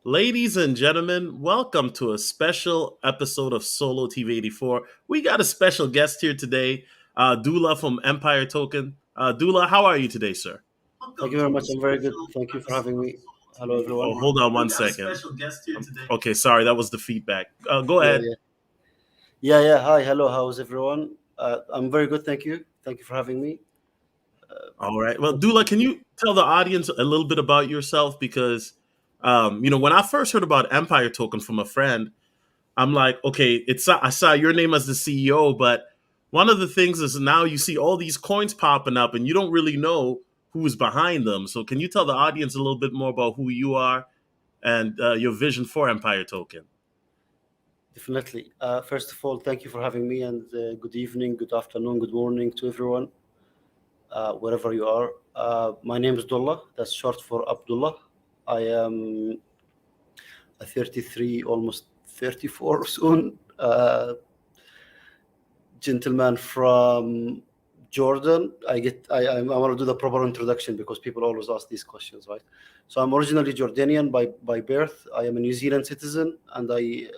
Ladies and gentlemen, welcome to a special episode of Solo TV 84. We got a special guest here today, Dulla from Empire Token. Dulla, how are you today, sir? Thank Welcome you very to a much. I'm very good. special Thank you for episode having of me. Solo Hello, TV everyone. 84. Oh, hold on one second. Special guest here today. Okay, sorry, that was the feedback. Go Yeah, ahead. yeah, yeah. Hi, hello. How's everyone? I'm very good. Thank you. Thank you for having me. All right. Well, What- Dula, can you tell the audience a little bit about yourself? Because, when I first heard about Empire Token from a friend, I'm like, okay, I saw your name as the CEO, but one of the things is now you see all these coins popping up, and you don't really know who's behind them. So, can you tell the audience a little bit more about who you are and your vision for Empire Token? Definitely. First of all, thank you for having me, and good evening, good afternoon, good morning to everyone, wherever you are. My name is Dulla. That's short for Abdullah. I am a 33, almost 34 soon. Gentleman from Jordan. I want to do the proper introduction because people always ask these questions, right? So I'm originally Jordanian by birth. I am a New Zealand citizen, and I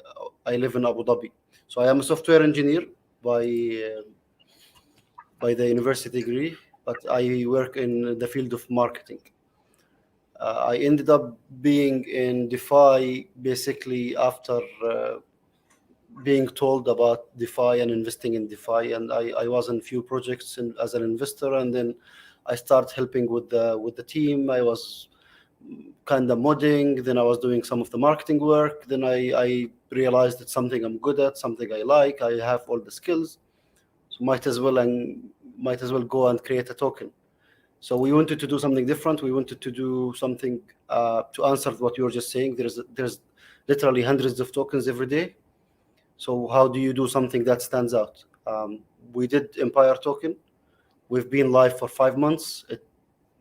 live in Abu Dhabi. So I am a software engineer by uh, by the university degree, but I work in the field of marketing. I ended up being in DeFi basically after being told about DeFi and investing in DeFi, and I was in few projects as an investor, and then I started helping with the team. I was kind of modding, then I was doing some of the marketing work. Then I realized it's something I'm good at, something I like. I have all the skills, so might as well go and create a token. So we wanted to do something different. We wanted to do something to answer what you were just saying. There's literally hundreds of tokens every day, so how do you do something that stands out? We did Empire Token. We've been live for 5 months.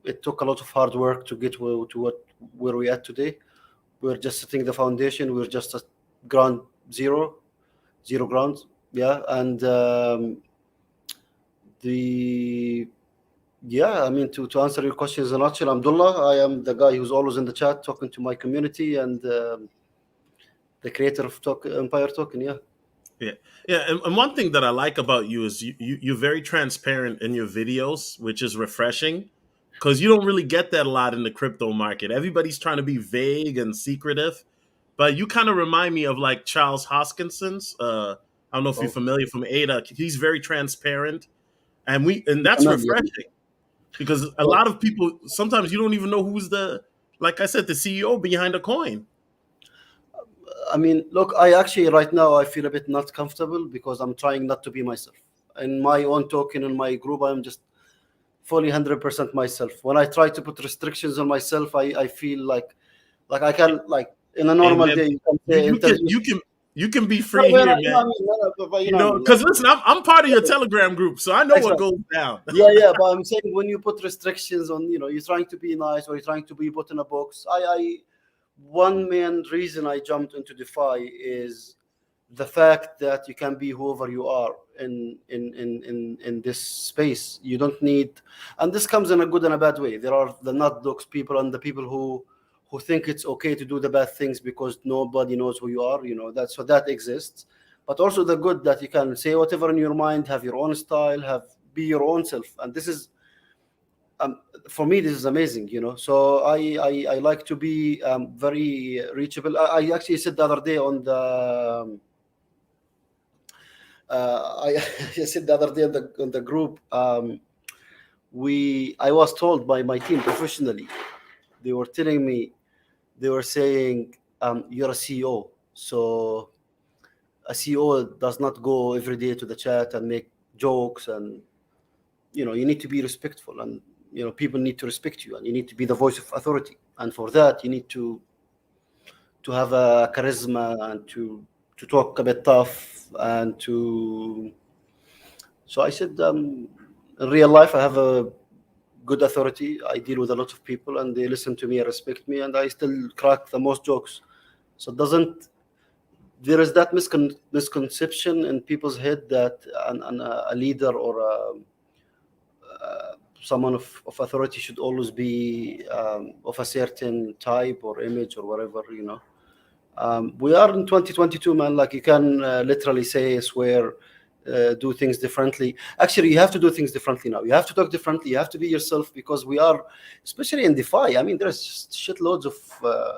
It took a lot of hard work to get where we at today. We're just setting the foundation. We're just at ground zero, zero ground. Yeah, and the yeah, I mean to answer your question in a nutshell, Abdullah, I am the guy who's always in the chat talking to my community and the creator of Empire Token. Yeah. Yeah, yeah, and one thing that I like about you is you're very transparent in your videos, which is refreshing because you don't really get that a lot in the crypto market. Everybody's trying to be vague and secretive, but you kind of remind me of like Charles Hoskinson's. I don't know if you're Oh, familiar from Ada. He's very transparent, and that's Kamal, yeah. refreshing because a Oh, lot of people sometimes you don't even know who's like I said, the CEO behind a coin. I mean, look, I actually right now I feel a bit not comfortable because I'm trying not to be myself. In my own token, in my group, I'm just fully 100% myself. When I try to put restrictions on myself, I feel like I can like in a Hey normal man, day you can you, say you can interview. you can you can be No, free man, here, you know man. what I mean? No, but you You know what I know, mean? Like, because listen, I'm part of your Telegram group, so I know what exactly. goes down. Yeah, yeah. But I'm saying when you put restrictions on, you're trying to be nice or you're trying to be put in a box. One main reason I jumped into DeFi is the fact that you can be whoever you are in this space. You don't need, and this comes in a good and a bad way. There are the not dogs people and the people who think it's okay to do the bad things because nobody knows who you are. That exists. But also the good that you can say whatever in your mind, have your own style, be your own self, and this is um, for me this is amazing. So I like to be very reachable. I actually said the other day on the I I said the other day on the group, I was told by my team professionally, they were telling me, they were saying, you're a CEO, so a CEO does not go every day to the chat and make jokes, and you need to be respectful, and people need to respect you, and you need to be the voice of authority, and for that you need to have a charisma and to talk a bit tough and to. So I said, in real life, I have a good authority. I deal with a lot of people, and they listen to me and respect me, and I still crack the most jokes. So it doesn't there is that misconception in people's head that a leader or someone of authority should always be of a certain type or image or whatever. We are in 2022, man. Like, you can literally say, swear, do things differently. Actually, you have to do things differently now. You have to talk differently. You have to be yourself, because we are, especially in DeFi. I mean, there's just shitloads of.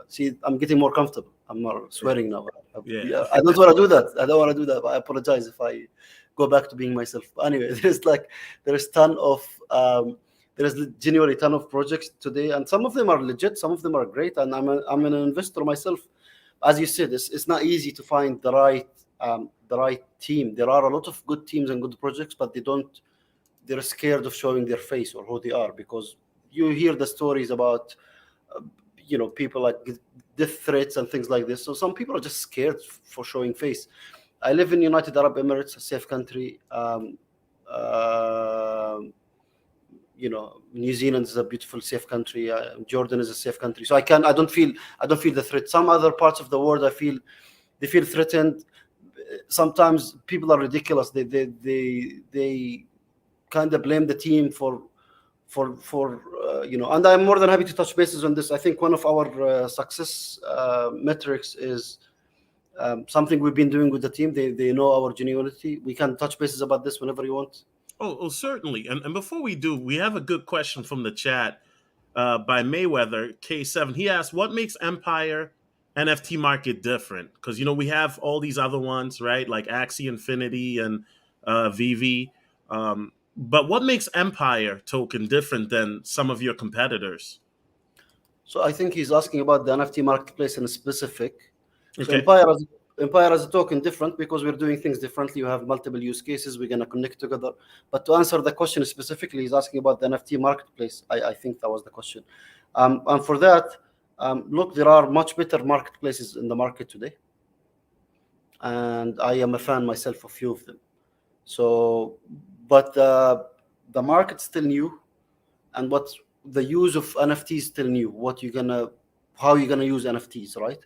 See, I'm getting more comfortable. I'm not swearing now. Yeah. Yeah, I don't want to do that. I don't want to do that. I apologize if I go back to being myself. But anyway, there's ton of. There's genuinely ton of projects today, and some of them are legit. Some of them are great, and I'm an investor myself. As you said, it's not easy to find the right team. There are a lot of good teams and good projects, but they're scared of showing their face or who they are, because you hear the stories about uh, people like death threats and things like this. So some people are just scared for showing face. I live in United Arab Emirates, a safe country. Uh, New Zealand is a beautiful, safe country. Jordan is a safe country. So I don't feel the threat. Some other parts of the world, they feel threatened. Sometimes people are ridiculous. They kind of blame the team for. And I'm more than happy to touch bases on this. I think one of our success metrics is something we've been doing with the team. They know our genuinity. We can touch bases about this whenever you want. Oh, certainly. And before we do, we have a good question from the chat by Mayweather K7. He asked, "What makes Empire NFT market different?" Because we have all these other ones, right? Like Axie Infinity and VV. But what makes Empire token different than some of your competitors? So I think he's asking about the NFT marketplace in specific. So Okay. Empire as a token different because we're doing things differently. You have multiple use cases. We're gonna connect together. But to answer the question specifically, he's asking about the NFT marketplace. I think that was the question. And for that, look, there are much better marketplaces in the market today, and I am a fan myself of few of them. So, but the market's still new, and what the use of NFTs still new. How you're gonna use NFTs, right?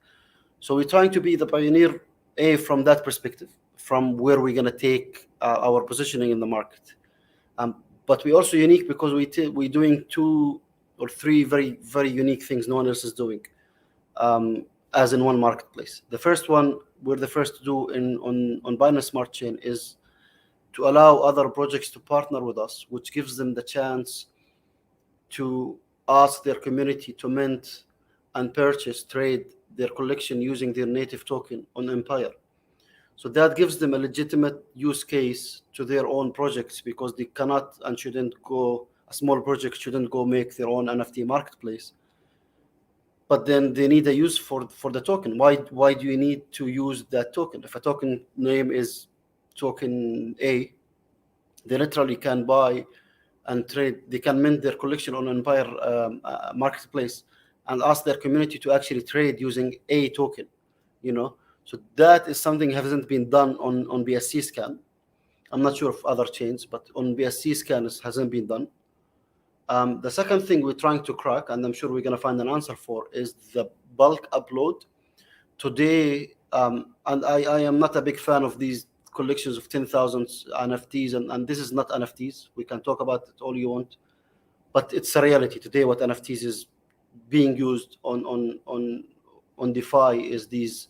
So we're trying to be the pioneer, from that perspective, from where we're gonna take our positioning in the market. But we're also unique because we're doing two or three very very unique things no one else is doing, as in one marketplace. The first one we're the first to do on Binance Smart Chain is to allow other projects to partner with us, which gives them the chance to ask their community to mint and purchase, trade their collection using their native token on Empire. So that gives them a legitimate use case to their own projects, because they cannot and shouldn't go, a small project shouldn't go make their own NFT marketplace. But then they need a use for the token. Why do you need to use that token? If a token name is token A, they literally can buy and trade. They can mint their collection on Empire marketplace and ask their community to actually trade using a token. So that is something hasn't been done on BSC scan. I'm not sure of other chains, but on BSC scan it hasn't been done. The second thing we're trying to crack, and I'm sure we're going to find an answer for, is the bulk upload. Today, and I am not a big fan of these collections of 10,000 NFTs, and this is not NFTs. We can talk about it all you want, but it's a reality today. What NFTs is being used on DeFi is these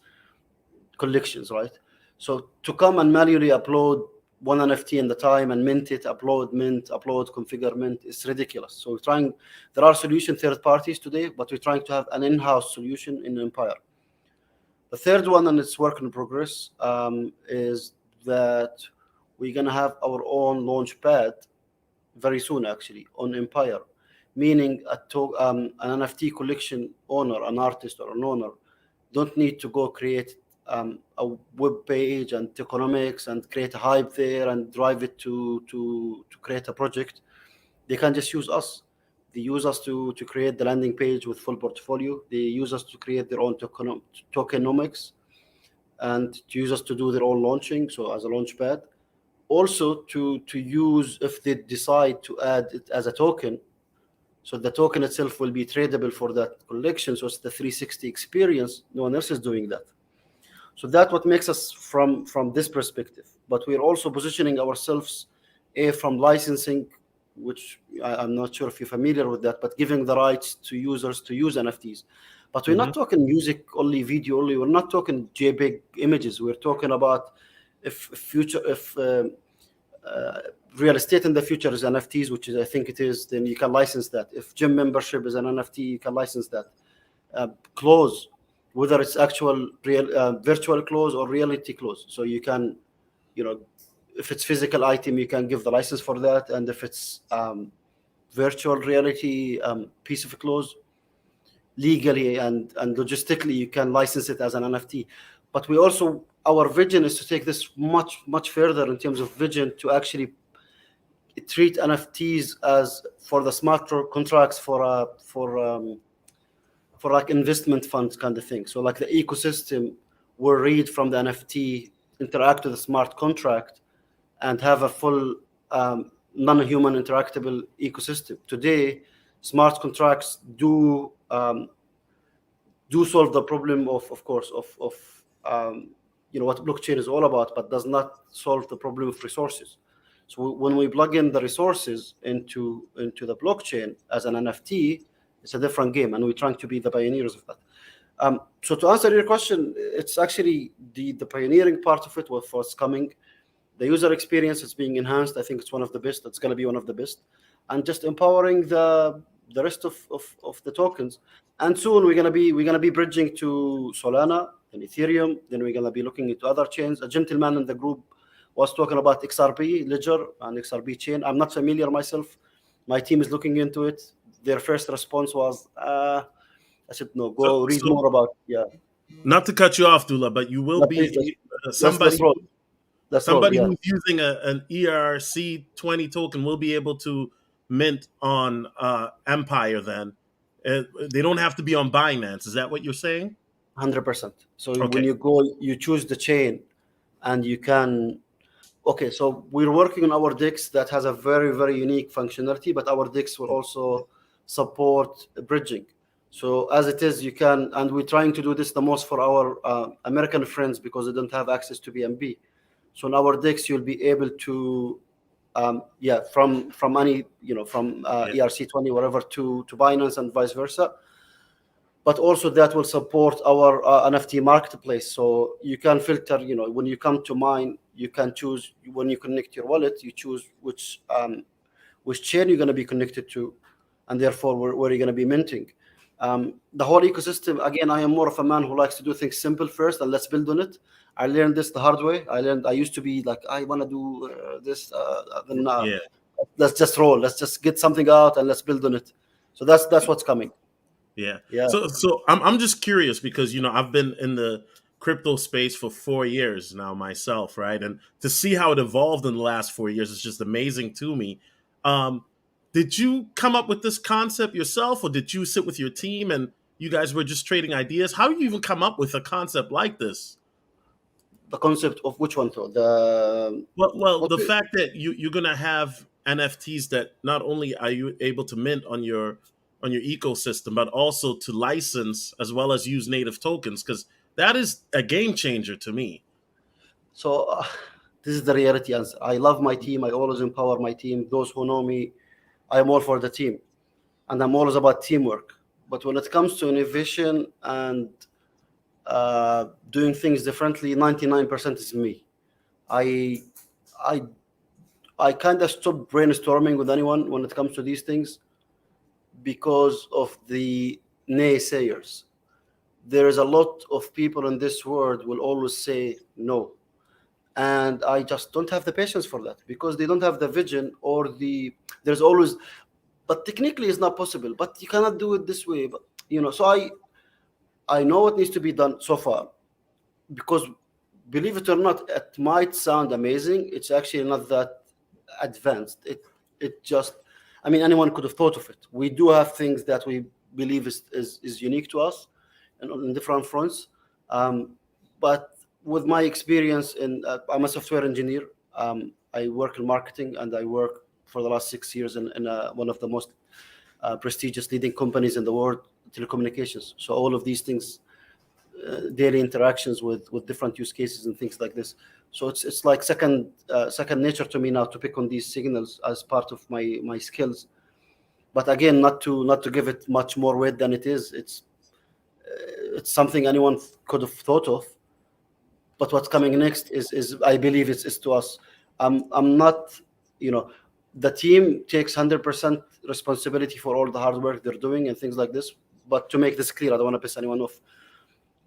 collections, right? So to come and manually upload one NFT in the time and mint it, upload, mint, upload, configure, mint, it's ridiculous. So there are solution third parties today, but we're trying to have an in-house solution in Empire. The third one, and it's work in progress, is that we're gonna have our own launch pad very soon, actually, on Empire, meaning an NFT collection owner, an artist or an owner, don't need to go create a web page and tokenomics and create a hype there and drive it to create a project. They can just use us. They use us to create the landing page with full portfolio. They use us to create their own tokenomics and to use us to do their own launching, so as a launch pad. Also to use, if they decide to add it as a token, so the token itself will be tradable for that collection. So it's the 360 experience. No one else is doing that. So that's what makes us from this perspective. But we're also positioning ourselves from licensing, which I'm not sure if you're familiar with that, but giving the rights to users to use NFTs. But we're not talking music only, video only. We're not talking JPEG images. We're talking about if real estate in the future is NFTs, which is, I think it is, then you can license that. If gym membership is an NFT, you can license that. Clothes, whether it's actual real virtual clothes or reality clothes, so you can, if it's physical item, you can give the license for that, and if it's virtual reality piece of clothes, legally and logistically, you can license it as an NFT. But we also, our vision is to take this much further in terms of vision, to actually treat NFTs as for the smart contracts for like investment funds kind of thing. So like the ecosystem will read from the NFT, interact with the smart contract, and have a full non-human interactable ecosystem. Today, smart contracts do solve the problem of course of what blockchain is all about, but does not solve the problem of resources. So when we plug in the resources into the blockchain as an NFT, it's a different game, and we're trying to be the pioneers of that. So to answer your question, it's actually the pioneering part of it, what's coming. The user experience is being enhanced. I think it's one of the best. It's going to be one of the best, and just empowering the rest of the tokens. And soon we're gonna be bridging to Solana and Ethereum. Then we're gonna be looking into other chains. A gentleman in the group was talking about XRP Ledger and XRP chain. I'm not familiar myself. My team is looking into it. Their first response was, I said, no, go read more about. Yeah. Not to cut you off, Dulla, but you will be somebody. Somebody who's using an ERC20 token will be able to mint on Empire then. They don't have to be on Binance. Is that what you're saying? 100%. So when you go, you choose the chain, and you can. Okay, so we're working on our DEX that has a very, very unique functionality, but our DEX will also support bridging. So as it is, you can, and we're trying to do this the most for our American friends, because they don't have access to BNB. So in our DEX, you'll be able to, from any, from ERC20, whatever, to Binance and vice versa. But also that will support our NFT Marketplace. So you can filter, when you come to mine, you can choose, when you connect your wallet, you choose which chain you're going to be connected to, and therefore where you're going to be minting. The whole ecosystem, again, I am more of a man who likes to do things simple first, and let's build on it. I learned this the hard way. I used to be like, I want to do this, then let's just roll. Let's just get something out and let's build on it. So that's what's coming. Yeah. So I'm just curious, because I've been in the crypto space for 4 years now myself, right? And to see how it evolved in the last 4 years is just amazing to me. Did you come up with this concept yourself, or did you sit with your team and you guys were just trading ideas? How do you even come up with a concept like this? The concept of which one, though? The fact that you're gonna have NFTs that not only are you able to mint on your ecosystem, but also to license as well as use native tokens, because that is a game changer to me. So this is the reality answer. I love my team. I always empower my team. Those who know me, I'm all for the team, and I'm always about teamwork. But when it comes to innovation and doing things differently, 99% is me. I kind of stopped brainstorming with anyone when it comes to these things because of the naysayers. There is a lot of people in this world will always say no, and I just don't have the patience for that, because they don't have the vision, or there's always, but technically it's not possible, but you cannot do it this way. But so I know what needs to be done so far, because believe it or not, it might sound amazing. It's actually not that advanced. It just, anyone could have thought of it. We do have things that we believe is unique to us, and on different fronts. But with my experience I'm a software engineer. I work in marketing, and I work for the last 6 years in one of the most prestigious leading companies in the world, telecommunications. So all of these things, daily interactions with different use cases and things like this. So it's like second nature to me now to pick on these signals as part of my skills. But again, not to give it much more weight than it is. it's something anyone could have thought of. But what's coming next is I believe is to us. I'm not, you know, the team takes 100% responsibility for all the hard work they're doing and things like this. But to make this clear, I don't want to piss anyone off.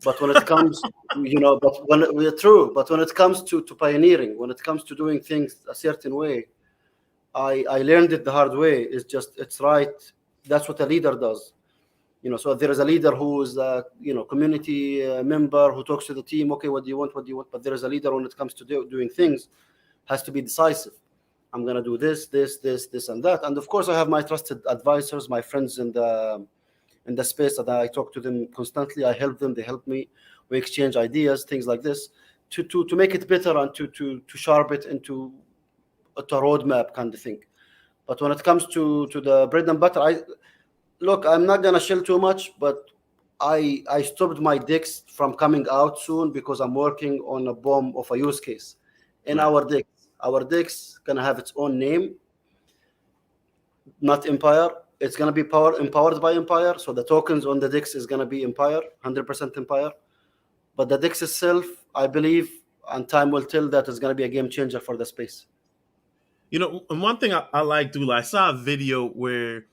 But when it comes, but when we're true, but when it comes to pioneering, when it comes to doing things a certain way, I learned it the hard way. It's right. That's what a leader does. So there is a leader who is a community member who talks to the team. Okay, what do you want? What do you want? But there is a leader when it comes to doing things, has to be decisive. I'm gonna do this, and that. And of course, I have my trusted advisors, my friends in the space that I talk to them constantly. I help them, they help me. We exchange ideas, things like this, to make it better and to sharpen it into a roadmap kind of thing. But when it comes to the bread and butter, I'm not gonna shell too much, but I stopped my DEX from coming out soon because I'm working on a bomb of a use case in Right. our DEX. Our DEX gonna have its own name, not Empire. It's gonna be empowered by Empire. So the tokens on the DEX is gonna be Empire, 100% Empire. But the DEX itself, I believe, and time will tell, that is gonna be a game changer for the space. And one thing I like, Dula, I saw a video where,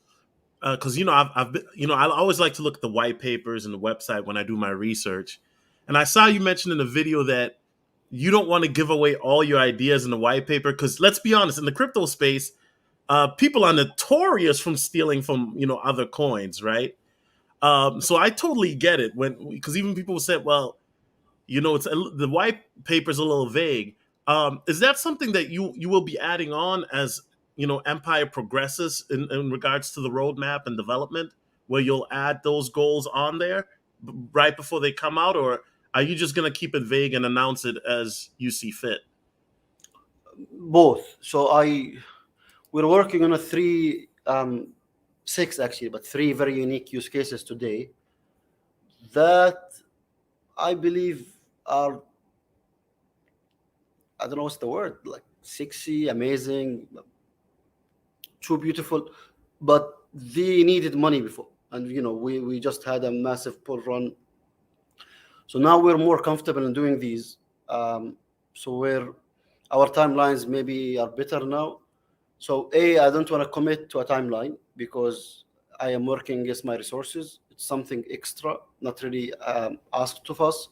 because I've been, I always like to look at the white papers and the website when I do my research, and I saw you mention in the video that you don't want to give away all your ideas in the white paper because let's be honest, in the crypto space, people are notorious from stealing from other coins, right? So I totally get it because even people said, well, the white paper's a little vague. Is that something that you will be adding on as Empire progresses in regards to the roadmap and development, where you'll add those goals on there right before they come out, or are you just going to keep it vague and announce it as you see fit? Both. So we're working on six actually, but three very unique use cases today that I believe are, I don't know what's the word, like sexy, amazing, too beautiful, but they needed money before. And we just had a massive pull run. So now we're more comfortable in doing these. So our timelines maybe are better now. So I don't want to commit to a timeline because I am working against my resources. It's something extra, not really asked of us.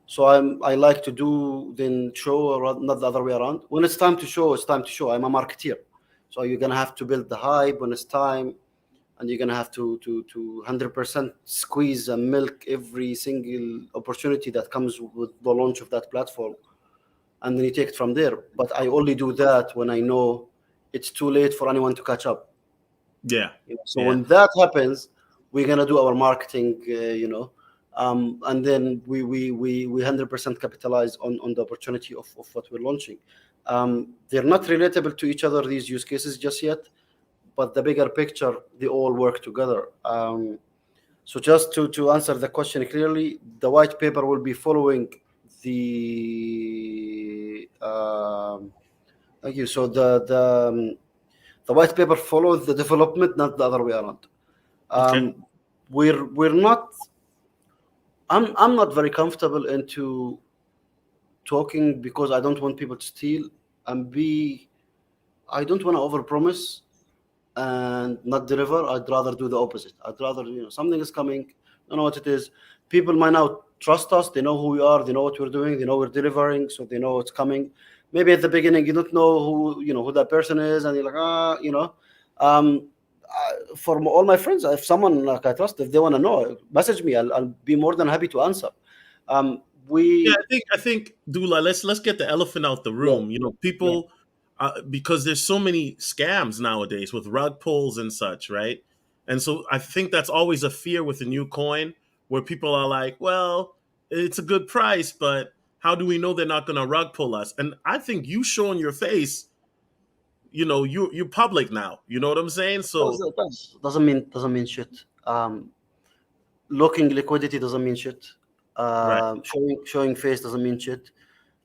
So I like to do then show, or not the other way around. When it's time to show, it's time to show. I'm a marketeer, so you're gonna have to build the hype when it's time, and you're gonna have to 100% squeeze and milk every single opportunity that comes with the launch of that platform, and then you take it from there. But I only do that when I know it's too late for anyone to catch up. Yeah. So Yeah. when that happens, we're gonna do our marketing, and then we 100% capitalize on the opportunity of what we're launching. They're not relatable to each other, these use cases, just yet, but the bigger picture, they all work together. So just to answer the question clearly, the white paper will be following the thank you. So the white paper follows the development, not the other way around. Okay. We're not. I'm not very comfortable into talking because I don't want people to steal, and I don't want to overpromise and not deliver. I'd rather do the opposite. I'd rather something is coming. I don't know what it is. People might now trust us. They know who we are. They know what we're doing. They know we're delivering, so they know it's coming. Maybe at the beginning you don't know who that person is, and you're like for all my friends, if someone like I trust, if they want to know, message me. I'll be more than happy to answer. Yeah, We I think, Dula, let's get the elephant out the Yeah, room. yeah. People, because there's so many scams nowadays with rug pulls and such, right? And so I think that's always a fear with a new coin, where people are like, "Well, it's a good price, but how do we know they're not going to rug pull us?" And I think you showing your face, you're public now. You know what I'm saying? So Doesn't mean shit. Looking liquidity doesn't mean shit. right, Showing face doesn't mean shit.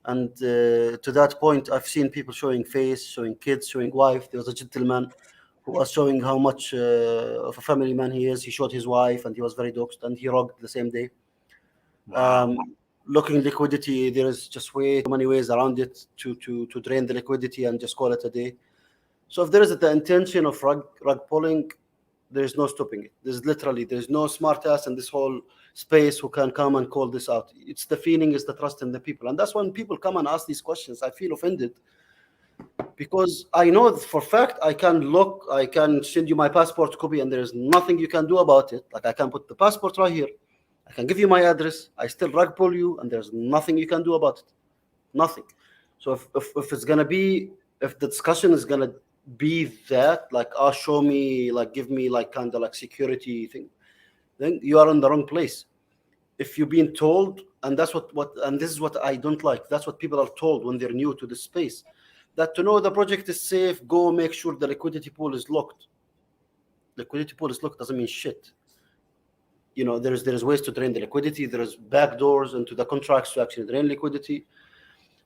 And to that point, I've seen people showing face, showing kids, showing wife. There was a gentleman who was showing how much of a family man he is. He showed his wife, and he was very doxed, and he rogged the same day. Wow. Um, Looking liquidity, there is just way too many ways around it to drain the liquidity and just call it a day. So if there is the intention of rug pulling, there is no stopping it. There's no smart ass in this whole space who can come and call this out. It's the feeling, is the trust in the people, and that's when people come and ask these questions. I feel offended because I know for fact I can send you my passport copy, and there is nothing you can do about it. Like I can put the passport right here, I can give you my address, I still rug pull you, and there's nothing you can do about it. Nothing. So if it's gonna be, if the discussion is gonna be that, like, oh, show me, like, give me like kind of like security thing, then you are in the wrong place. If you've been told, and that's what and this is what I don't like, that's what people are told when they're new to the space, that to know the project is safe, go make sure the liquidity pool is locked. Liquidity pool is locked doesn't mean shit. There's ways to drain the liquidity, there's back doors into the contracts to actually drain liquidity.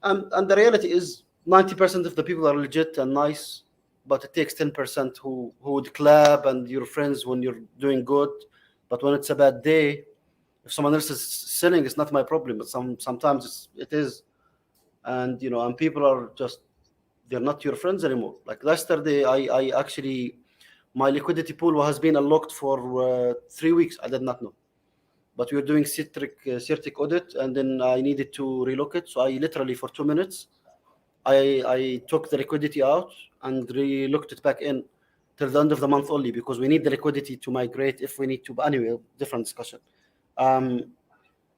And the reality is 90% of the people are legit and nice, but it takes 10% who would clap and your friends when you're doing good. But when it's a bad day, if someone else is selling, it's not my problem. But sometimes it is. And and people are just, they're not your friends anymore. Like yesterday, I actually, my liquidity pool has been unlocked for 3 weeks. I did not know. But we were doing Certic audit, and then I needed to relocate. So I literally, for 2 minutes, I took the liquidity out and re-looked it back in till the end of the month only, because we need the liquidity to migrate if we need to. But anyway, different discussion. Um,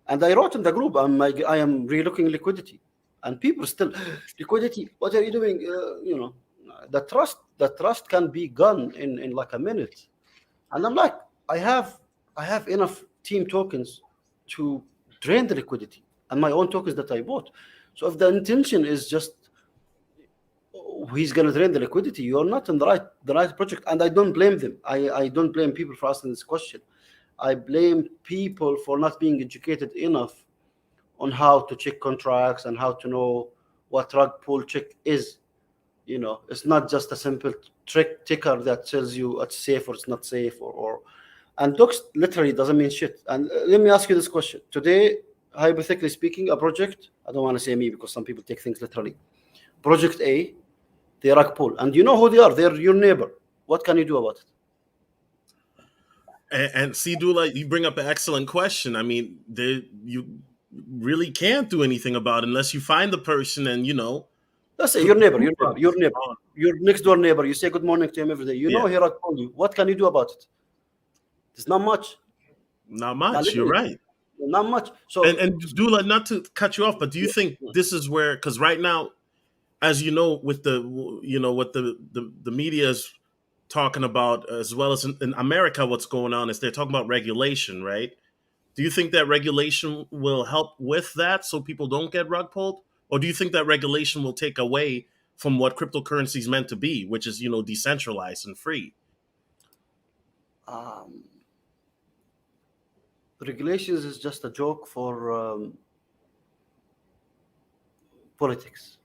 and I wrote in the group, I am relooking liquidity, and people still liquidity. What are you doing? The trust can be gone in like a minute. And I'm like, I have I have enough team tokens to drain the liquidity and my own tokens that I bought. So if the intention is just, oh, he's gonna drain the liquidity, you're not in the right project. And I don't blame them. I don't blame people for asking this question. I blame people for not being educated enough on how to check contracts and how to know what rug pull check is. It's not just a simple trick ticker that tells you it's safe or it's not safe, or and docs literally doesn't mean shit. And let me ask you this question today, hypothetically speaking, a project, I don't want to say me because some people take things literally. Project A, they rug pull, and you know who they are, they're your neighbor. What can you do about it? And see, Dula, you bring up an excellent question. I mean, you really can't do anything about it unless you find the person and Let's say put your the neighbor, proof your neighbor, up. your neighbor, On. your next door neighbor. You say good morning to him every day. You know Yeah, he rug pulled you. What can you do about it? There's not much. not Not much. You're literally, right. not much. So And Dula, not to cut you off, but do you think this is where? Because right now, as you know, with what the media is talking about, as well as in America, what's going on is they're talking about regulation, right? Do you think that regulation will help with that so people don't get rug pulled? Or do you think that regulation will take away from what cryptocurrency is meant to be, which is, decentralized and free? um, regulations is just a joke for politics.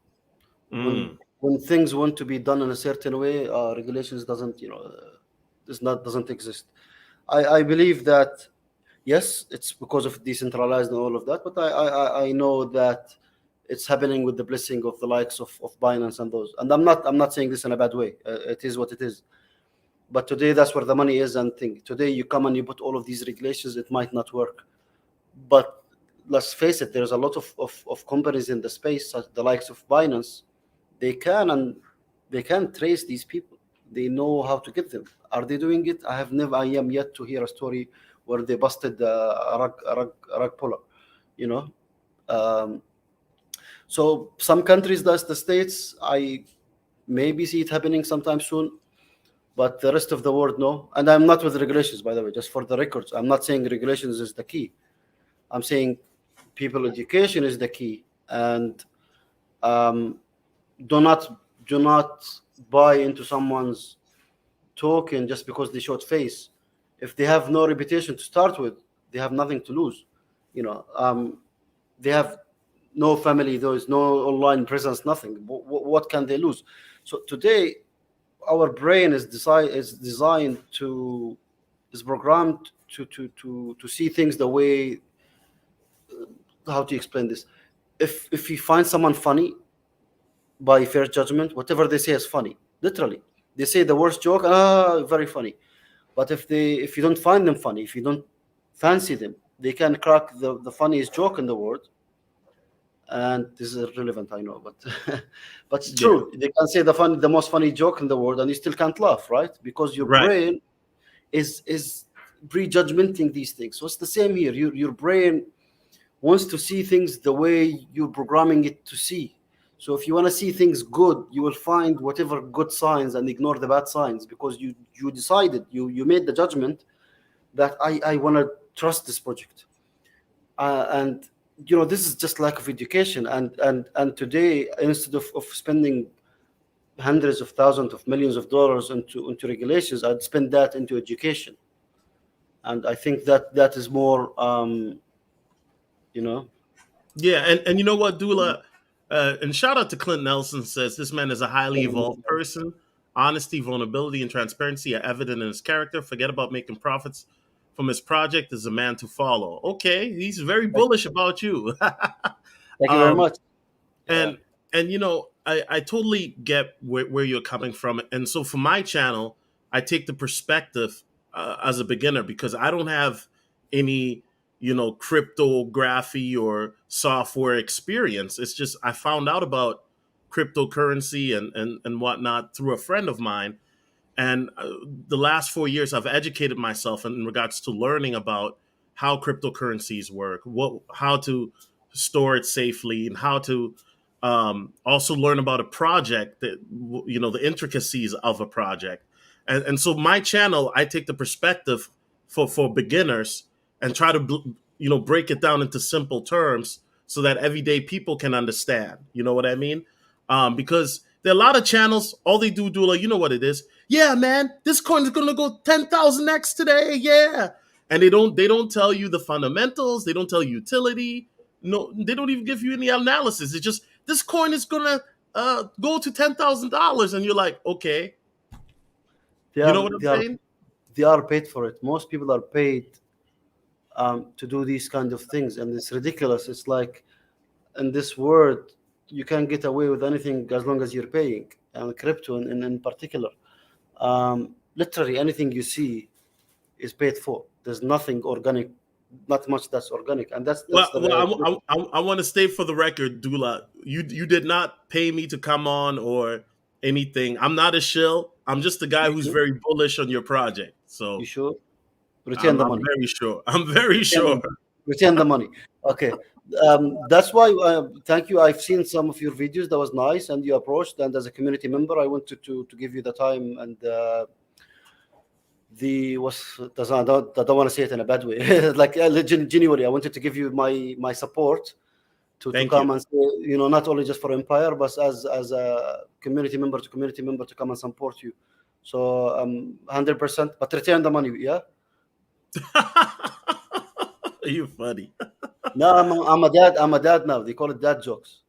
When Mm. when things want to be done in a certain way, regulations doesn't does not doesn't exist. I believe that yes, it's because of decentralized and all of that, but I know that it's happening with the blessing of the likes of Binance and those. And I'm not saying this in a bad way. It is what it is. But today that's where the money is, and think today you come and you put all of these regulations, it might not work. But let's face it, there's a lot of companies in the space, the likes of Binance. They can, and they can trace these people. They know how to get them. Are they doing it? I am yet to hear a story where they busted a rug puller. You know, um, so some countries, that's the states. I maybe see it happening sometime soon, but the rest of the world, no. And I'm not with regulations, by the way, just for the records. I'm not saying regulations is the key. I'm saying people education is the key, and um, do not do not buy into someone's token just because they showed face. If they have no reputation to start with, they have nothing to lose. They have no family, there is no online presence, nothing. What can they lose? So today, our brain is designed to is programmed to see things the way how to explain this? If you find someone funny by fair judgment, whatever they say is funny. Literally, they say the worst joke, very funny. But if you don't find them funny, if you don't fancy them, they can crack the funniest joke in the world. And this is irrelevant, I know, but but it's Yeah. true. They can say the most funny joke in the world, and you still can't laugh, right? Because your Right. brain is prejudgmenting these things. So it's the same here. Your brain wants to see things the way you're programming it to see. So if you want to see things good, you will find whatever good signs and ignore the bad signs, because you decided, you made the judgment that I want to trust this project. And this is just lack of education. And today, instead of spending hundreds of thousands of millions of dollars into regulations, I'd spend that into education. And I think that is more, you know Yeah, and you know what, Dula, and shout out to Clint Nelson, says this man is a highly evolved person. Honesty, vulnerability, and transparency are evident in his character. Forget about making profits from his project. Is a man to follow. Okay, he's very thank, bullish about you. thank you very um, much. Yeah. and I totally get where you're coming from. And so for my channel, I take the perspective as a beginner, because I don't have any cryptography or software experience. It's just I found out about cryptocurrency and whatnot through a friend of mine. And the last 4 years, I've educated myself in regards to learning about how cryptocurrencies work, how to store it safely, and how to also learn about a project, that the intricacies of a project. And so my channel, I take the perspective for beginners and try to break it down into simple terms so that everyday people can understand. You know what I mean? Because there are a lot of channels. All they do, like, you know what it is. Yeah, man, this coin is gonna go 10,000x today. Yeah, and they don't tell you the fundamentals. They don't tell you utility. No, they don't even give you any analysis. It's just this coin is gonna go to $10,000, and you're like, okay, they you know are what I'm they are saying? they are paid for it. Most people are paid to do these kind of things, and it's ridiculous. It's like, in this world, you can get away with anything as long as you're paying, and crypto in particular. Literally anything you see is paid for. There's nothing organic, not much that's organic, and that's Well, the well, reality. I want to state for the record, Dula, you did not pay me to come on or anything. I'm not a shill. I'm just a guy You who's sure? very bullish on your project. You So sure? Return I'm the I'm money. very sure. I'm very Return sure. the, return the money. Okay. That's why. Thank you. I've seen some of your videos. That was nice, and you approached. And as a community member, I wanted to give you the time and the was. I don't want to say it in a bad way. Like, genuinely, I wanted to give you my support to Thank you. come and say, not only just for Empire, but as a community member to come and support you. So 100%, but return the money. Yeah. You funny. No, I'm a dad. I'm a dad now. They call it dad jokes.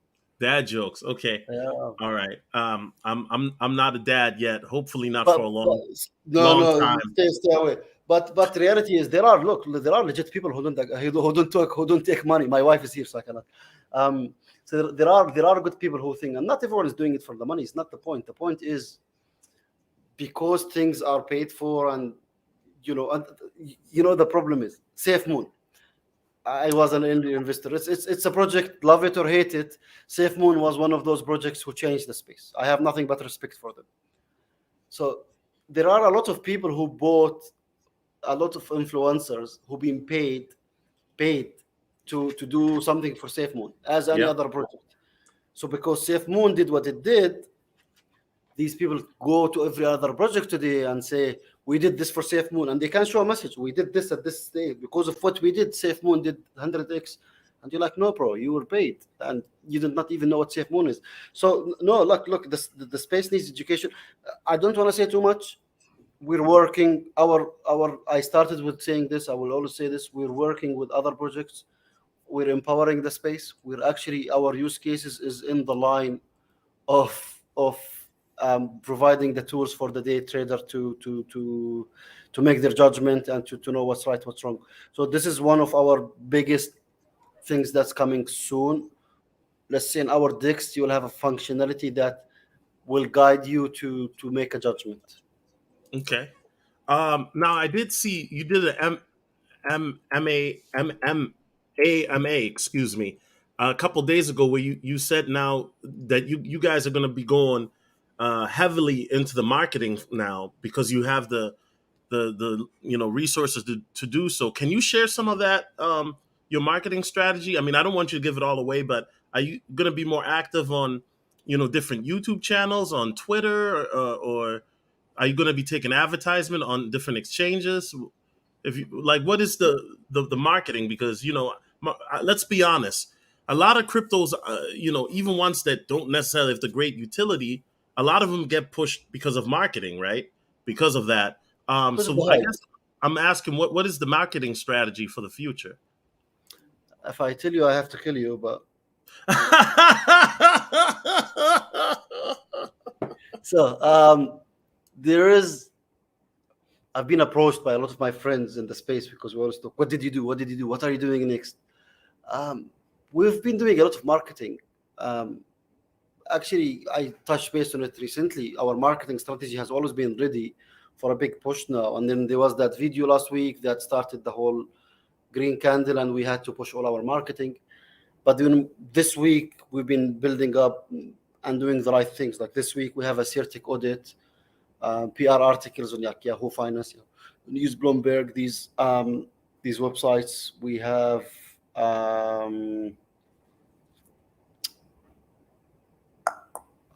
Dad jokes. Okay. Yeah. All right. I'm not a dad yet. Hopefully not for a But long no, long no, time. stay away. But reality is, there are legit people who don't take money. My wife is here, so I cannot. So there are good people who think, and not everyone is doing it for the money. It's not the point. The point is, because things are paid for, and the problem is Safe Moon. I was an early investor. It's a project, love it or hate it. Safe Moon was one of those projects who changed the space. I have nothing but respect for them. So there are a lot of people who bought, a lot of influencers who been paid to do something for Safe Moon as any Yep. other project. So because Safe Moon did what it did, these people go to every other project today and say, we did this for Safe Moon, and they can show a message. We did this at this stage because of what we did. Safe Moon did 100x, and you're like, no, bro, you were paid, and you did not even know what Safe Moon is. So no, look, the space needs education. I don't want to say too much. We're working. Our I started with saying this. I will always say this. We're working with other projects. We're empowering the space. We're actually, our use cases is in the line of providing the tools for the day trader to make their judgment and to know what's right, what's wrong. So this is one of our biggest things that's coming soon. Let's say in our Dix, you'll have a functionality that will guide you to make a judgment. Okay. Now I did see you did an AMA, excuse me, a couple days ago where you said now that you guys are going to be going heavily into the marketing now because you have the resources to do so. Can you share some of that your marketing strategy? I mean, I don't want you to give it all away, but are you going to be more active on different YouTube channels, on Twitter, or are you going to be taking advertisement on different exchanges? If you like, what is the marketing? Because let's be honest, a lot of cryptos, even ones that don't necessarily have the great utility, a lot of them get pushed because of marketing, right? Because of that. Because of So the I hype. guess I'm asking, what is the marketing strategy for the future? If I tell you, I have to kill you. But so there is. I've been approached by a lot of my friends in the space because we always talk. What did you do? What did you do? What are you doing next? Um, we've been doing a lot of marketing. Um, Actually, I touched base on it recently. Our marketing strategy has always been ready for a big push now. And then there was that video last week that started the whole green candle, and we had to push all our marketing. But then this week, we've been building up and doing the right things. Like this week, we have a CERTIC audit, PR articles on like Yahoo Finance, News Bloomberg, these websites. We have.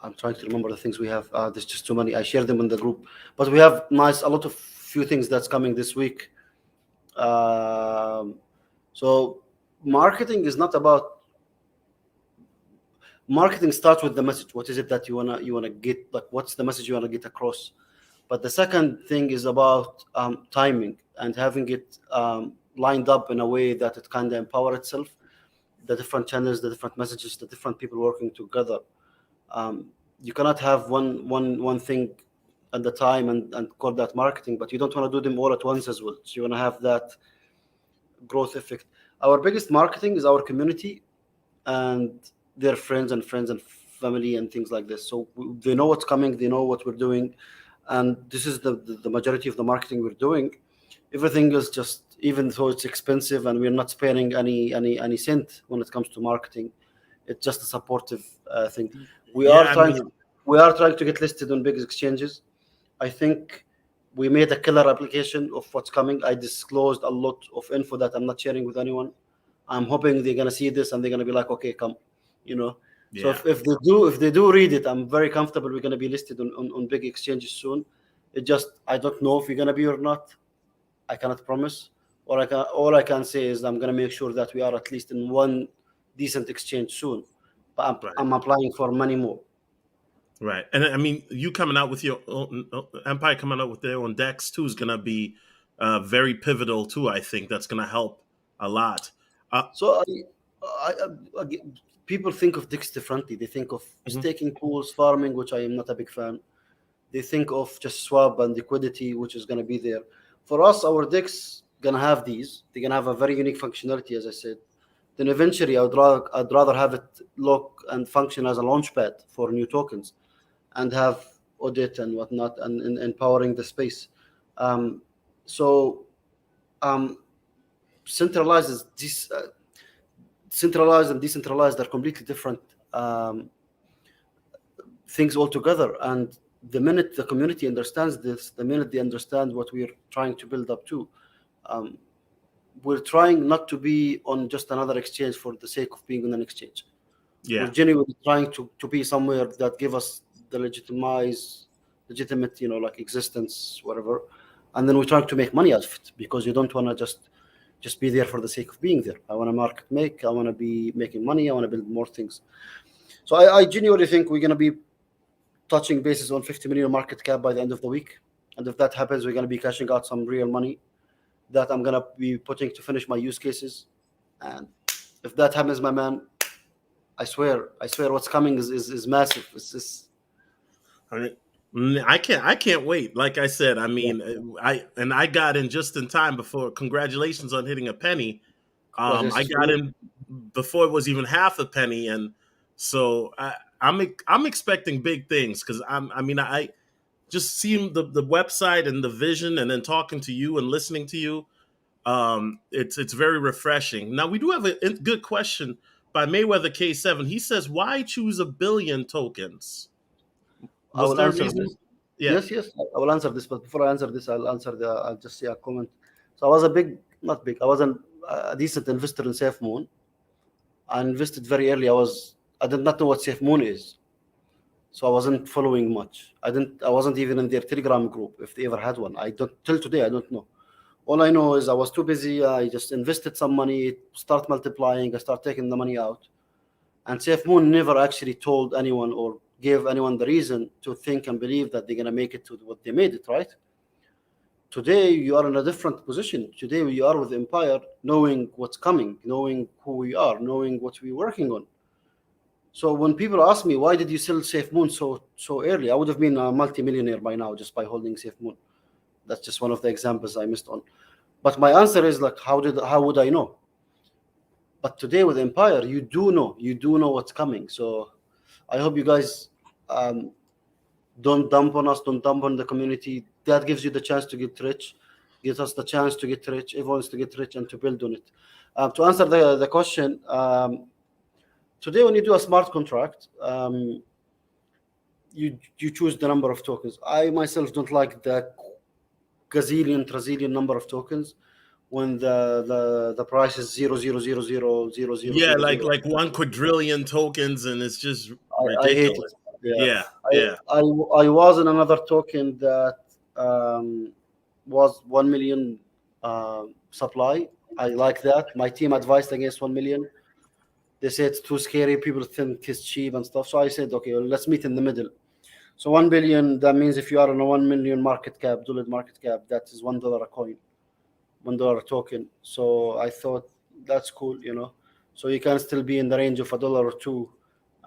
I'm trying to remember the things we have. There's just too many. I share them in the group, but we have a lot of few things that's coming this week. Um, so marketing is not about marketing. Starts with the message. What is it that you wanna get? Like, what's the message you wanna get across? But the second thing is about timing and having it lined up in a way that it kind of empower itself. The different channels, the different messages, the different people working together. Um, you cannot have one thing at the time and call that marketing, but you don't want to do them all at once as well. So you want to have that growth effect. Our biggest marketing is our community and their friends and family and things like this. So they know what's coming, they know what we're doing, and this is the majority of the marketing we're doing. Everything is just, even though it's expensive and we're not sparing any cent when it comes to marketing, it's just a supportive thing. We are Yeah, I trying mean, to we are trying to get listed on big exchanges. I think we made a killer application of what's coming. I disclosed a lot of info that I'm not sharing with anyone. I'm hoping they're gonna see this and they're gonna be like, okay, come, you know. So yeah, if they do read it, I'm very comfortable we're gonna be listed on big exchanges soon. It just, I don't know if we're gonna be or not. I cannot promise. Or all I can say is I'm gonna make sure that we are at least in one decent exchange soon. But right. I'm applying for many more. Right. And I mean, you coming out with your own Empire coming out with their own decks too is going to be very pivotal too. I think that's going to help a lot. Uh, So people think of Dix differently. They think of mhm. staking pools, farming, which I am not a big fan. They think of just swap and liquidity, which is going to be there. For us, our Dix gonna have these. They're gonna have a very unique functionality, as I said. Then eventually, I'd rather have it look and function as a launchpad for new tokens, and have audit and whatnot, and empowering the space. Um, so um, centralized is this. Centralized and decentralized are completely different um, things altogether. And the minute the community understands this, the minute they understand what we're trying to build up to, um, we're trying not to be on just another exchange for the sake of being on an exchange. We're Yeah. genuinely trying to be somewhere that give us the legitimate, like existence, whatever. And then we're trying to make money out of it, because you don't want to just be there for the sake of being there. I want to market make. I want to be making money. I want to build more things. So I genuinely think we're going to be touching bases on 50 million market cap by the end of the week. And if that happens, we're going to be cashing out some real money that I'm going to be putting to finish my use cases. And if that happens, my man, I swear, what's coming is massive. It's just, I mean, I can't wait. Like I said, I yeah, mean, I got in just in time before. Congratulations on hitting a penny. I congratulations to got you. in before it was even half a penny, and so I'm expecting big things because I mean I just seeing the website and the vision, and then talking to you and listening to you. It's very refreshing. Now we do have a good question by Mayweather K7. He says, "Why choose a billion tokens? I Was will there a answer reason?" this. Yeah, Yes, yes, I will answer this. But before I answer this, I'll just say a comment. So I was a big, not big. I was a decent investor in SafeMoon. I invested very early. I did not know what SafeMoon is, so I wasn't following much. I wasn't even in their Telegram group if they ever had one. I don't till today. I don't know. All I know is I was too busy. I just invested some money, start multiplying. I start taking the money out. And SafeMoon never actually told anyone or gave anyone the reason to think and believe that they're going to make it to what they made it, right? Today, you are in a different position. Today, we are with Empire, knowing what's coming, knowing who we are, knowing what we're working on. So when people ask me, why did you sell SafeMoon so early? I would have been a multimillionaire by now just by holding SafeMoon. That's just one of the examples I missed on. But my answer is like, how would I know? But today with Empire, you do know what's coming. So I hope you guys um, don't dump on us, don't dump on the community. That gives you the chance to get rich, gives us the chance to get rich. Everyone wants to get rich and to build on it. To answer the question, today when you do a smart contract, you choose the number of tokens. I myself don't like the gazillion, trazillion number of tokens when the price is 0.000000000. yeah, like 1 quadrillion tokens, and it's just I hate it. ridiculous. Yeah, Yeah, I, yeah. I was in another token that was 1 million supply. I like that. My team advised against 1 million. They said it's too scary. People think it's cheap and stuff. So I said, okay, well, let's meet in the middle. So 1 billion. That means if you are on a 1 million market cap, Dulla market cap, that is $1 a coin, $1 token. So I thought that's cool, you know. So you can still be in the range of $1 or two,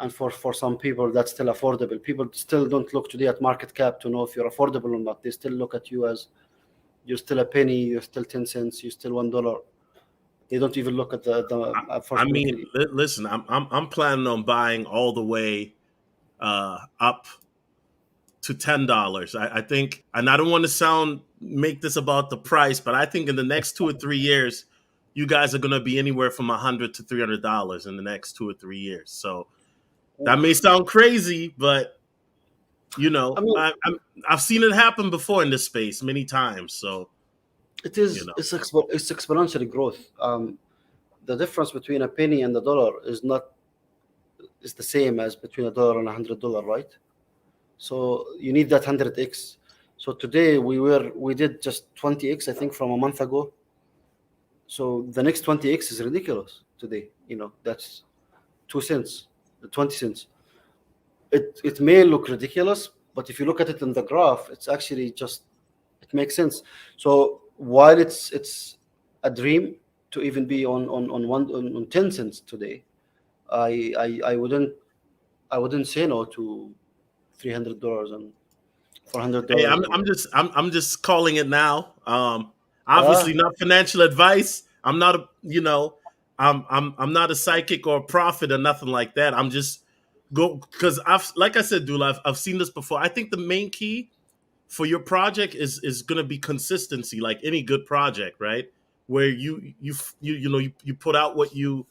and for some people that's still affordable. People still don't look today at market cap to know if you're affordable or not. They still look at you as you're still a penny, you're still 10 cents, you're still $1. They don't even look at the I mean, unfortunately. listen, I'm planning on buying all the way up to $10. I think, and I don't want to make this about the price, but I think in the next 2 or 3 years, you guys are going to be anywhere from $100 to $300 in the next 2 or 3 years. So that may sound crazy, but I mean, I've seen it happen before in this space many times. So it you is know, it's exponential growth. The difference between a penny and a dollar is the same as between $1 and $100, right? So you need that 100x. So today we did just 20x, I think, from a month ago. So the next 20x is ridiculous today. You know, that's 2 cents, 20 cents. It may look ridiculous, but if you look at it in the graph, it's actually just it makes sense. So while it's a dream to even be on 10 cents today, I wouldn't say no to $300 and hey, $400 and I'm just calling it now. Obviously, ah. not financial advice. I'm not a I'm not a psychic or a prophet or nothing like that. I'm just go because I've like I said, Dula, I've seen this before. I think the main key for your project is going to be consistency, like any good project, right? Where you put out what you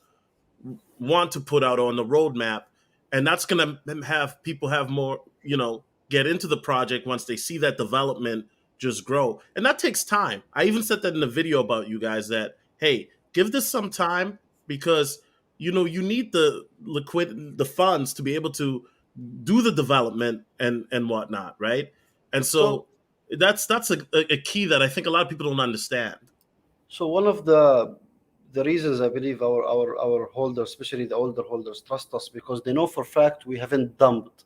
want to put out on the roadmap, and that's going to have people have more, get into the project once they see that development just grow, and that takes time. I even said that in the video about you guys that, hey, give this some time because you need the funds to be able to do the development and whatnot, right? And So so that's a key that I think a lot of people don't understand. so one of the reasons I believe our holders, especially the older holders, trust us because they know for fact we haven't dumped.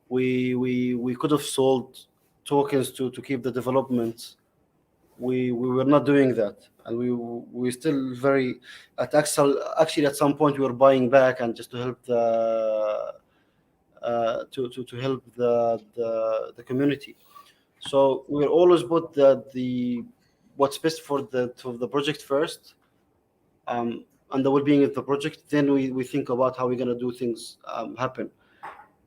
We could have sold tokens to keep the development. We were not doing that, and we still very at Axel. Actually, at some point we were buying back and just to help to help the community. So we will always put the what's best for the project first. and the well-being of the project, then we think about how we're going to do things happen.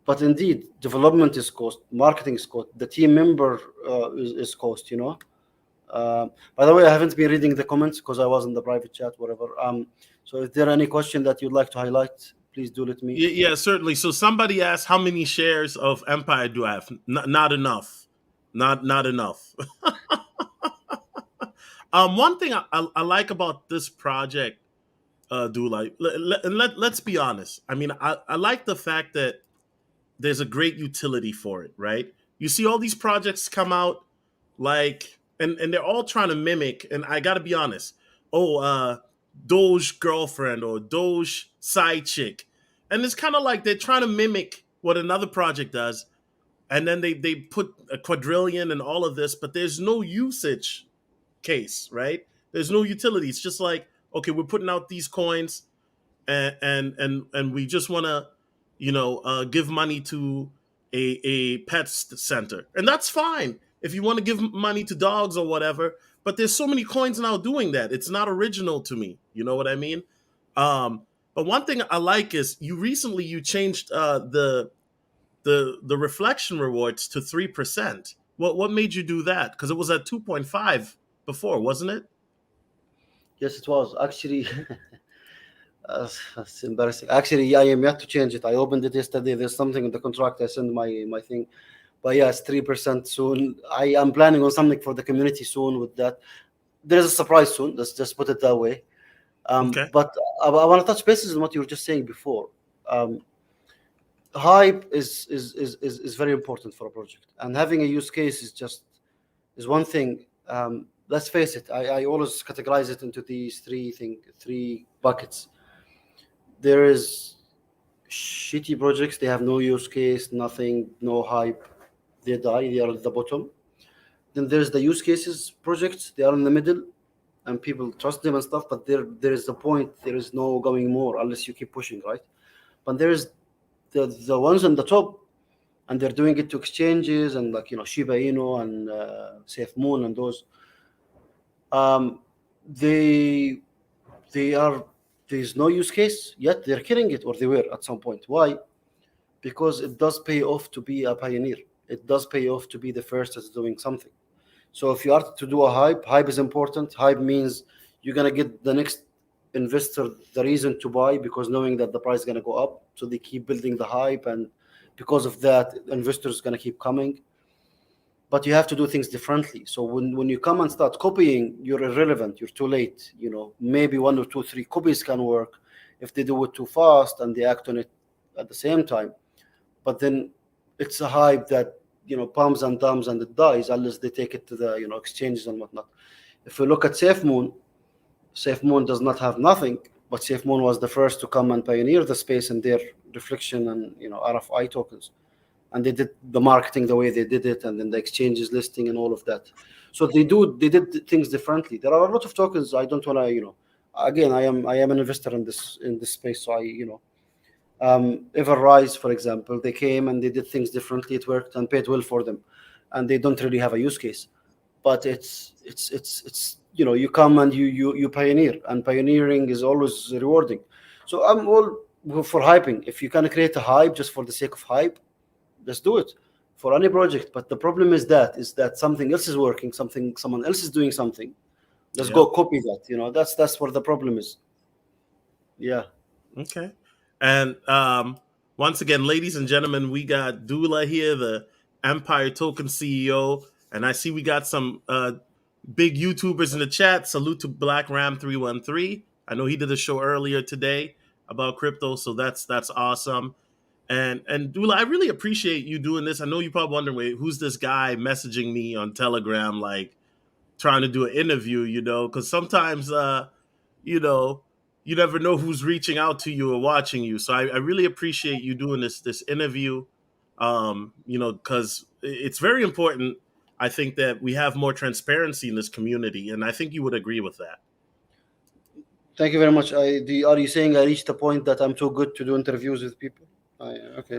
But indeed, development is cost, marketing is cost, the team member is cost, you know. By the way, I haven't been reading the comments because I was in the private chat, whatever. So if there are any question that you'd like to highlight, please do let me. Yeah, certainly. So somebody asked, how many shares of Empire do I have? Not enough. Not enough. One thing I like about this project, Dulla, let's be honest. I mean, I like the fact that there's a great utility for it, right? You see all these projects come out, like, and they're all trying to mimic, and I gotta be honest, oh, Doge girlfriend or Doge side chick. And it's kind of like they're trying to mimic what another project does, and then they put a quadrillion and all of this, but there's no usage case, right? There's no utility. It's just like, okay, we're putting out these coins, and we just want to, give money to a pet center, and that's fine if you want to give money to dogs or whatever. But there's so many coins now doing that. It's not original to me. You know what I mean? But one thing I like is you changed the reflection rewards to 3%. What made you do that? Because it was at 2.5 before, wasn't it? Yes, it was actually. That's embarrassing. Actually, I am yet to change it. I opened it yesterday. There's something in the contract. I send my thing, but yeah, it's 3% soon. I am planning on something for the community soon with that. There is a surprise soon. Let's just put it that way. Okay. But I want to touch bases on what you were just saying before. Hype is very important for a project, and having a use case is one thing. Let's face it. I always categorize it into these three buckets. There is shitty projects. They have no use case, nothing, no hype. They die. They are at the bottom. Then there's the use cases projects. They are in the middle, and people trust them and stuff. But there is the point. There is no going more unless you keep pushing, right? But there is the ones on the top, and they're doing it to exchanges and like Shiba Inu and SafeMoon and those. They are there's no use case yet. They're killing it, or they were at some point. Why? Because it does pay off to be a pioneer. It does pay off to be the first that's doing something. So if you are to do a hype is important. Hype means you're gonna get the next investor the reason to buy, because knowing that the price is gonna go up. So they keep building the hype, and because of that, investors gonna keep coming. But you have to do things differently. So when you come and start copying, you're irrelevant. You're too late. Maybe 1 or 2, 3 copies can work if they do it too fast and they act on it at the same time. But then it's a hype that pumps and dumps and it dies unless they take it to the exchanges and whatnot. If we look at SafeMoon does not have nothing, but SafeMoon was the first to come and pioneer the space in their reflection and RFI tokens. And they did the marketing the way they did it, and then the exchanges listing and all of that. So they did things differently. There are a lot of tokens. I don't want to, again, I am an investor in this space. So Everrise, for example, they came and they did things differently. It worked and paid well for them, and they don't really have a use case. But it's you come and you pioneer, and pioneering is always rewarding. So I'm all for hyping. If you can create a hype just for the sake of hype, let's do it for any project. But the problem is that something else is working, someone else is doing something. Let's go copy that. That's where the problem is. Yeah. Okay. And once again, ladies and gentlemen, we got Dulla here, the Empire Token CEO, and I see we got some big YouTubers in the chat. Salute to Black Ram 313. I know he did a show earlier today about crypto, so that's awesome. And Dulla, I really appreciate you doing this. I know you're probably wondering, wait, who's this guy messaging me on Telegram, like trying to do an interview, because sometimes, you never know who's reaching out to you or watching you. So I really appreciate you doing this interview, because it's very important, I think, that we have more transparency in this community. And I think you would agree with that. Thank you very much. Are you saying I reached a point that I'm too good to do interviews with people? Okay.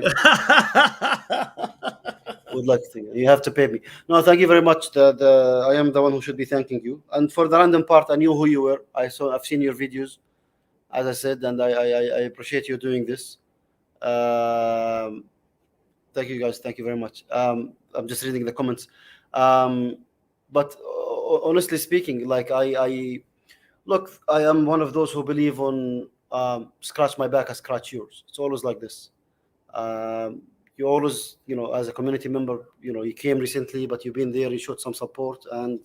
Would like to. You have to pay me. No, thank you very much. I am the one who should be thanking you. And for the random part, I knew who you were. I've seen your videos. as I said, and I appreciate you doing this. Um, Thank you, guys. Thank you very much. I'm just reading the comments. Um, but honestly speaking, like I look, I am one of those who believe on scratch my back, I scratch yours. It's always like this. You always, as a community member, you came recently, but you've been there, you showed some support. And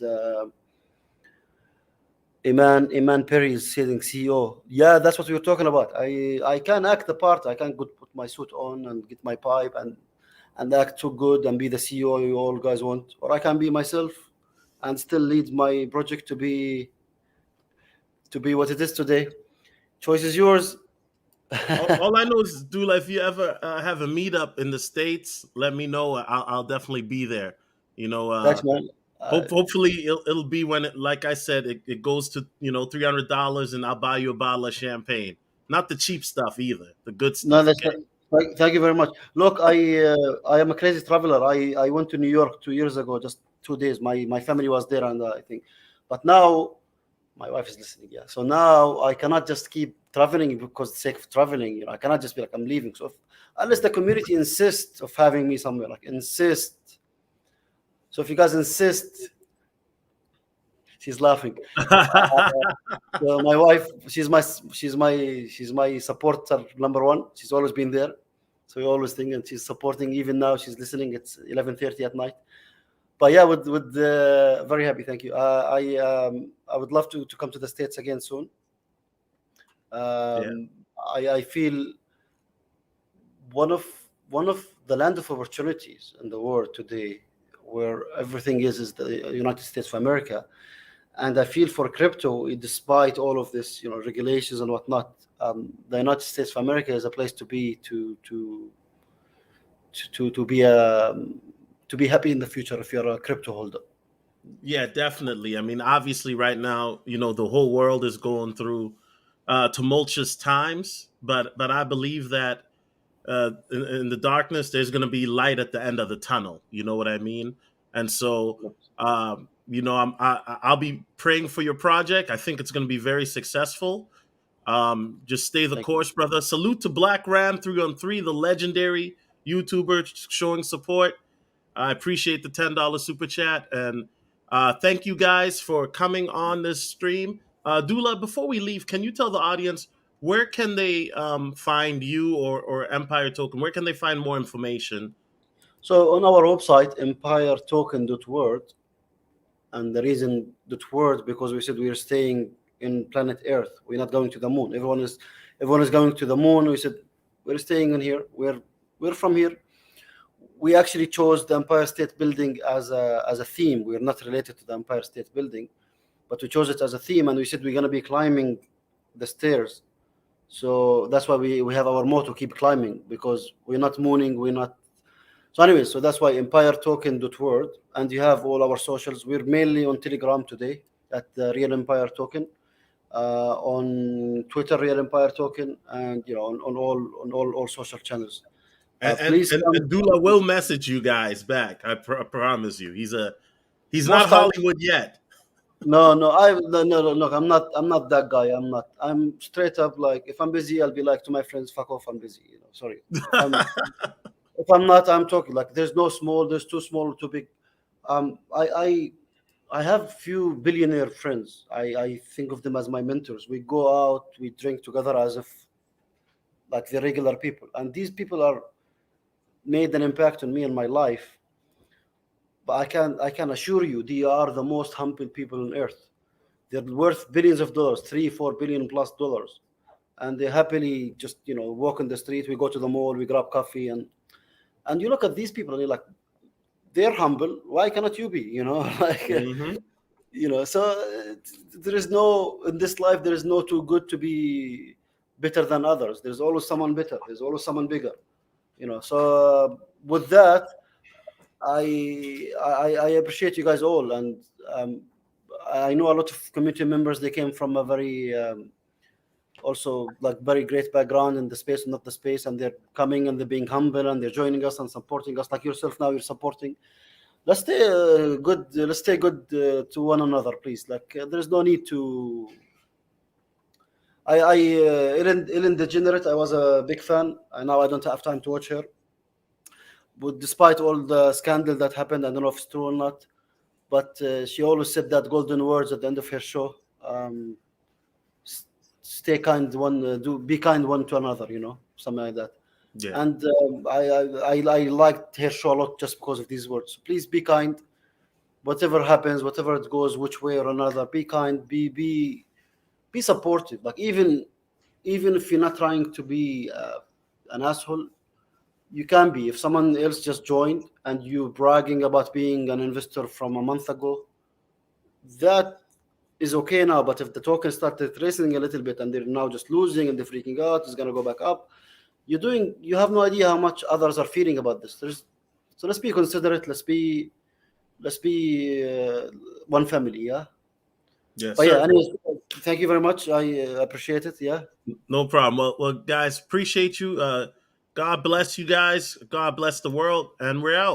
Iman Perry is saying CEO. Yeah, that's what we were talking about. I can act the part. I can put my suit on and get my pipe and act too good and be the CEO you all guys want, or I can be myself and still lead my project to be what it is today. Choice is yours. All I know is, Dula, if you ever have a meetup in the States, let me know. I'll definitely be there. You know, Thanks, man. hopefully it'll be when it, like I said, it goes to $300, and I'll buy you a bottle of champagne. Not the cheap stuff either, the good No, stuff. that's Okay. thank you very much. Look, I am a crazy traveler. I went to New York 2 years ago, just 2 days. My family was there, and I think, but now my wife is listening. Yeah, so now I cannot just keep traveling because the sake of traveling. I cannot just be like I'm leaving. So unless the community insists of having me somewhere, like insist. So if you guys insist, she's laughing. So my wife, she's my supporter number one. She's always been there. So we always think, and she's supporting. Even now, she's listening. It's 11:30 at night. But yeah, with very happy. Thank you. I would love to come to the States again soon. Yeah. Um, I feel one of one of the land of opportunities in the world today, where everything is the United States of America. And I feel for crypto, despite all of this, regulations and whatnot, the United States of America is a place to be to be happy in the future if you're a crypto holder. Yeah, definitely. I mean, obviously, right now, the whole world is going through tumultuous times, but I believe that in the darkness, there's going to be light at the end of the tunnel. You know what I mean? And so, I'll be praying for your project. I think it's going to be very successful. Just stay the Thank you. course, brother. Salute to Black Ram 3 on 3, the legendary YouTuber showing support. I appreciate the $10 super chat, and thank you guys for coming on this stream. Dula, before we leave, can you tell the audience where can they find you or Empire Token? Where can they find more information? So on our website, empiretoken.world, and the reason .world because we said we are staying in planet Earth. We're not going to the moon. Everyone is going to the moon. We said we're staying in here. We're from here. We actually chose the Empire State Building as a theme. We're not related to the Empire State Building, but we chose it as a theme, and we said we're going to be climbing the stairs. So that's why we have our motto: keep climbing, because we're not mooning, we're not. So anyway, so that's why empiretoken.world, and you have all our socials. We're mainly on Telegram today at the Real Empire Token, on Twitter Real Empire Token, and on all social channels. And and, Please and, come. and Dula will message you guys back. I promise you. He's not Most times, Hollywood yet. no, no, no. Look, I'm not that guy. I'm not. I'm straight up like, if I'm busy, I'll be like to my friends, "Fuck off, I'm busy." Sorry. If I'm not, I'm talking like there's no small. There's too small, too big. I have few billionaire friends. I think of them as my mentors. We go out, we drink together as if like the regular people, and these people are made an impact on me in my life. But I can assure you, they are the most humble people on earth. They're worth billions of dollars, 3-4 billion plus dollars, and they happily just walk in the street. We go to the mall, we grab coffee, and you look at these people and you're like, they're humble. Why cannot you be? Like. Hmm. So there is no, in this life, there is no too good to be better than others. There's always someone better. There's always someone bigger. So with that, I appreciate you guys all, and I know a lot of community members. They came from a very also like very great background in the space, not the space, and they're coming and they're being humble and they're joining us and supporting us, like yourself. Now you're supporting. Let's stay good to one another, please. Like, there's no need Ellen DeGenerate, I was a big fan, and now I don't have time to watch her. But despite all the scandal that happened, I don't know if it's true or not, but she always said that golden words at the end of her show. S- Stay kind, do be kind one to another, something like that. Yeah. And I liked her show a lot just because of these words. So please be kind, whatever happens, whatever it goes, which way or another. Be kind, be supportive. Like even if you're not trying to be an asshole, you can be. If someone else just joined and you bragging about being an investor from a month ago, that is okay now. But if the token started tracing a little bit and they're now just losing and they're freaking out, it's gonna go back up. You have no idea how much others are feeling about this. So let's be considerate. Let's be one family. Yeah. Yes, But yeah. sir. Anyways, thank you very much. I appreciate it. Yeah. No problem. Well, guys, appreciate you. God bless you guys. God bless the world, and we're out.